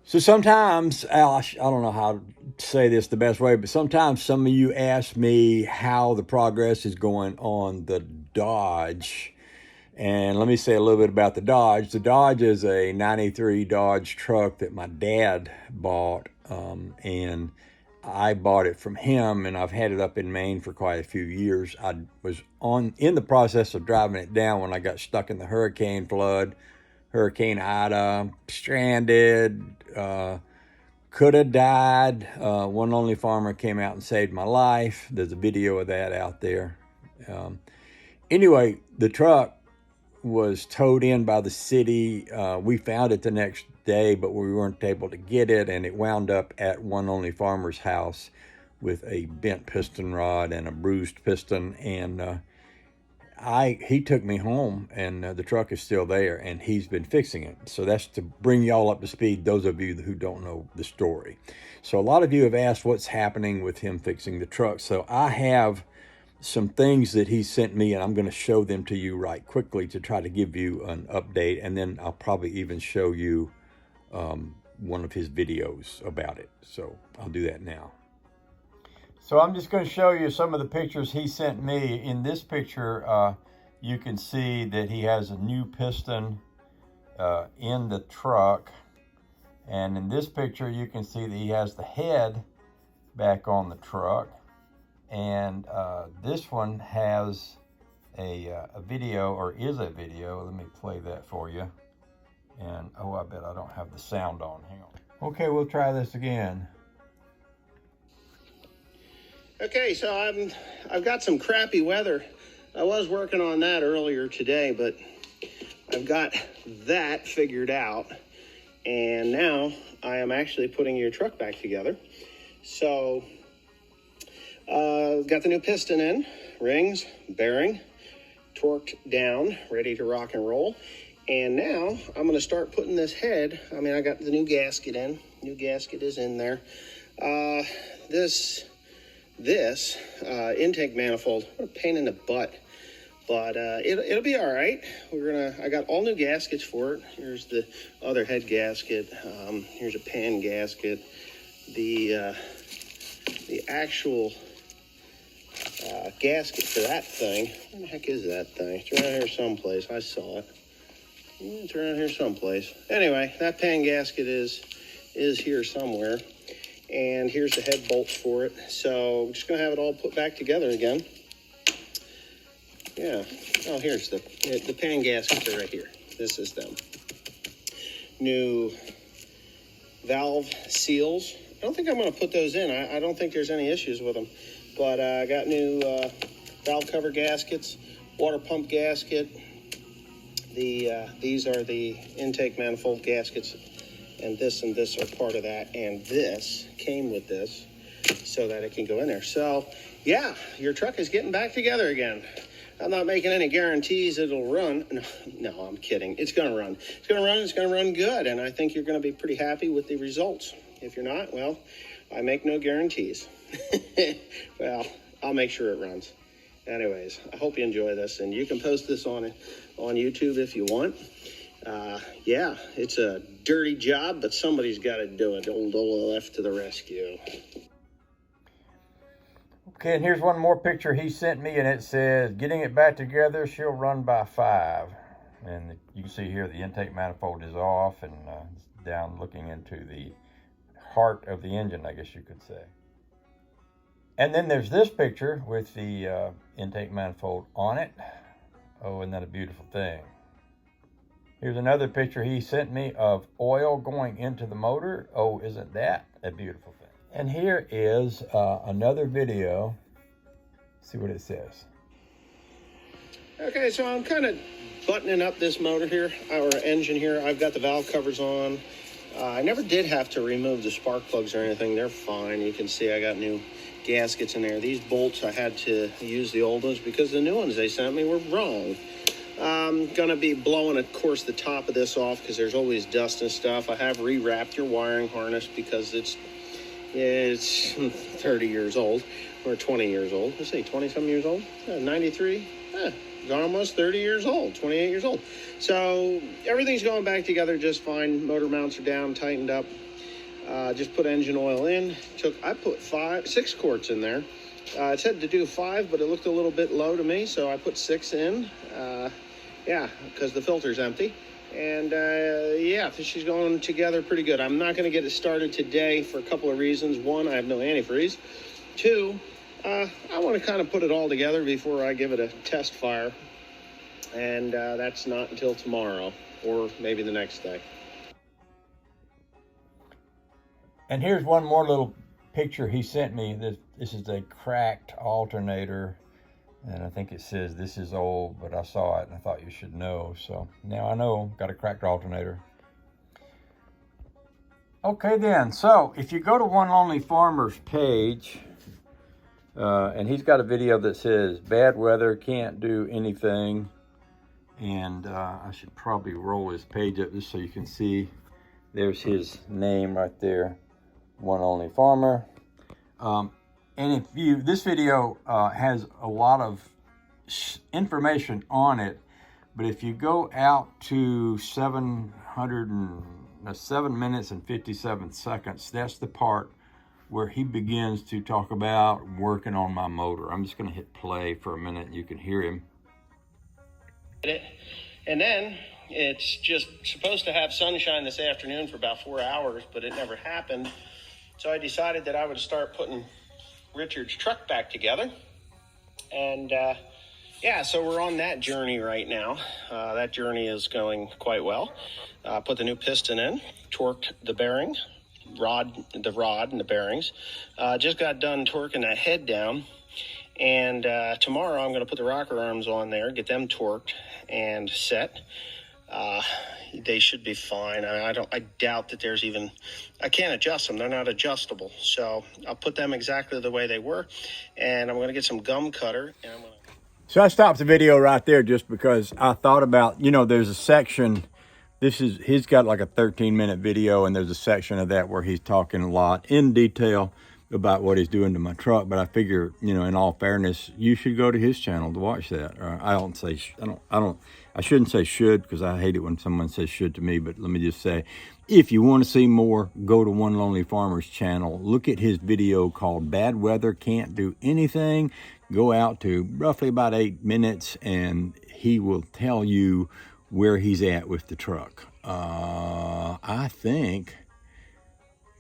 So sometimes, Al, I don't know how to say this the best way, but sometimes some of you ask me how the progress is going on the Dodge. And let me say a little bit about the Dodge. The Dodge is a 93 Dodge truck that my dad bought, and I bought it from him, and I've had it up in Maine for quite a few years. I was in the process of driving it down when I got stuck in the hurricane flood. Hurricane Ida, stranded, could have died. Onelonelyfarmer came out and saved my life. There's a video of that out there. Anyway, the truck was towed in by the city. We found it the next day, but we weren't able to get it, and it wound up at Onelonelyfarmer's house with a bent piston rod and a bruised piston, and he took me home, and the truck is still there, and he's been fixing it. So that's to bring y'all up to speed, those of you who don't know the story. So a lot of you have asked what's happening with him fixing the truck. So I have some things that he sent me, and I'm going to show them to you right quickly to try to give you an update, and then I'll probably even show you one of his videos about it. So I'll do that now. So I'm just going to show you some of the pictures he sent me. In this picture, you can see that he has a new piston in the truck. And in this picture, you can see that he has the head back on the truck. And this one has a video, or is a video. Let me play that for you. And, oh, I bet I don't have the sound on. Hang on. Okay, we'll try this again. Okay, so I've got some crappy weather. I was working on that earlier today, but I've got that figured out. And now I am actually putting your truck back together. So got the new piston in, rings, bearing, torqued down, ready to rock and roll. And now I'm going to start putting this head. I mean, I got the new gasket in. New gasket is in there. This intake manifold, what a pain in the butt, but it'll be all right. I got all new gaskets for it. Here's the other head gasket. Here's a pan gasket. The actual gasket for that thing. Where the heck is that thing? It's around here someplace. I saw it. It's around here someplace. Anyway, that pan gasket is here somewhere. And here's the head bolts for it. So I'm just going to have it all put back together again. Yeah. Oh, here's the pan gaskets are right here. This is them. New valve seals. I don't think I'm going to put those in. I don't think there's any issues with them. But I got new valve cover gaskets, water pump gasket. These are the intake manifold gaskets. And this are part of that. And this came with this so that it can go in there. So, yeah, your truck is getting back together again. I'm not making any guarantees it'll run. No, I'm kidding. It's going to run. It's going to run. It's going to run good. And I think you're going to be pretty happy with the results. If you're not, well, I make no guarantees. Well, I'll make sure it runs. Anyways, I hope you enjoy this. And you can post this on YouTube if you want. Yeah, it's a dirty job, but somebody's got to do it. Old Olaf to the rescue. Okay, and here's one more picture he sent me, and it says, getting it back together, she'll run by 5. And you can see here the intake manifold is off, and it's down looking into the heart of the engine, I guess you could say. And then there's this picture with the intake manifold on it. Oh, isn't that a beautiful thing? Here's another picture he sent me of oil going into the motor. Oh, isn't that a beautiful thing? And here is another video. Let's see what it says. Okay, so I'm kind of buttoning up this motor here, or engine here. I've got the valve covers on. I never did have to remove the spark plugs or anything. They're fine. You can see I got new gaskets in there. These bolts, I had to use the old ones because the new ones they sent me were wrong. I'm going to be blowing, of course, the top of this off because there's always dust and stuff. I have rewrapped your wiring harness because it's 30 years old or 20 years old. Let's say 20-some years old. 93. almost 30 years old, 28 years old. So everything's going back together just fine. Motor mounts are down, tightened up. Just put engine oil in. I put 6 quarts in there. It said to do 5, but it looked a little bit low to me, so I put 6 in. Yeah, because the filter's empty. And yeah, she's going together pretty good. I'm not going to get it started today for a couple of reasons. One, I have no antifreeze. 2, I want to kind of put it all together before I give it a test fire. And that's not until tomorrow or maybe the next day. And here's one more little picture he sent me. This is a cracked alternator. And I think it says this is old, but I saw it and I thought you should know. So now I know, got a cracked alternator. Okay then, so if you go to Onelonelyfarmer's page, and he's got a video that says, bad weather, can't do anything. And I should probably roll his page up just so you can see. There's his name right there, Onelonelyfarmer. And if this video has a lot of information on it, but if you go out to 7 minutes and 57 seconds, that's the part where he begins to talk about working on my motor. I'm just going to hit play for a minute and you can hear him. And then it's just supposed to have sunshine this afternoon for about 4 hours, but it never happened. So I decided that I would start putting Richard's truck back together. And yeah, so we're on that journey right now. That journey is going quite well. Put the new piston in, torqued the bearing, the rod and the bearings. Just got done torquing that head down. And tomorrow I'm going to put the rocker arms on there, get them torqued and set. They should be fine. I doubt that there's even, I can't adjust them. They're not adjustable. So I'll put them exactly the way they were. And I'm going to get some gum cutter. And I'm going to... So I stopped the video right there just because I thought about, there's a section, he's got like a 13-minute video, and there's a section of that where he's talking a lot in detail about what he's doing to my truck. But I figure, in all fairness, you should go to his channel to watch that. I shouldn't say should, because I hate it when someone says should to me, but let me just say, if you want to see more, go to Onelonelyfarmer's channel. Look at his video called Bad Weather Can't Do Anything. Go out to roughly about 8 minutes and he will tell you where he's at with the truck. I think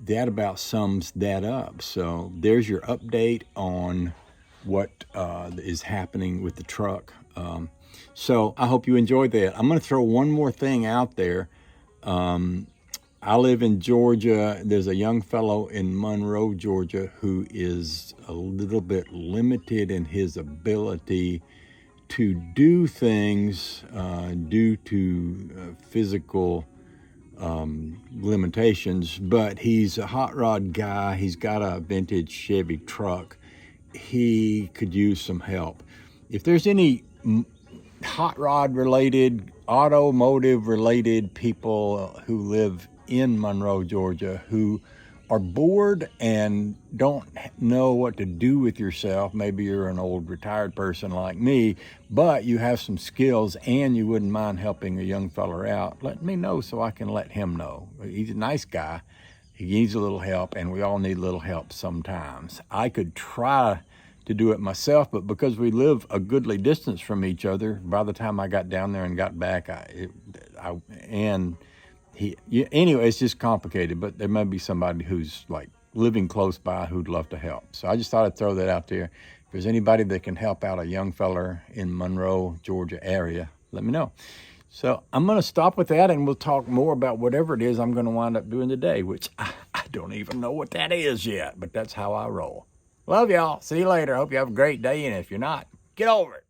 that about sums that up. So there's your update on what is happening with the truck. So I hope you enjoyed that. I'm going to throw one more thing out there. I live in Georgia. There's a young fellow in Monroe, Georgia, who is a little bit limited in his ability to do things due to physical limitations, but he's a hot rod guy. He's got a vintage Chevy truck. He could use some help. If there's any hot rod related, automotive related people who live in Monroe, Georgia, who are bored and don't know what to do with yourself, maybe you're an old retired person like me, but you have some skills and you wouldn't mind helping a young fella out, let me know so I can let him know. He's a nice guy. He needs a little help, and we all need a little help sometimes. I could try to do it myself, but because we live a goodly distance from each other, by the time I got down there and got back, anyway, it's just complicated, but there may be somebody who's like living close by who'd love to help. So I just thought I'd throw that out there. If there's anybody that can help out a young feller in Monroe, Georgia area, let me know. So I'm going to stop with that, and we'll talk more about whatever it is I'm going to wind up doing today, which I don't even know what that is yet, but that's how I roll. Love y'all. See you later. Hope you have a great day, and if you're not, get over it.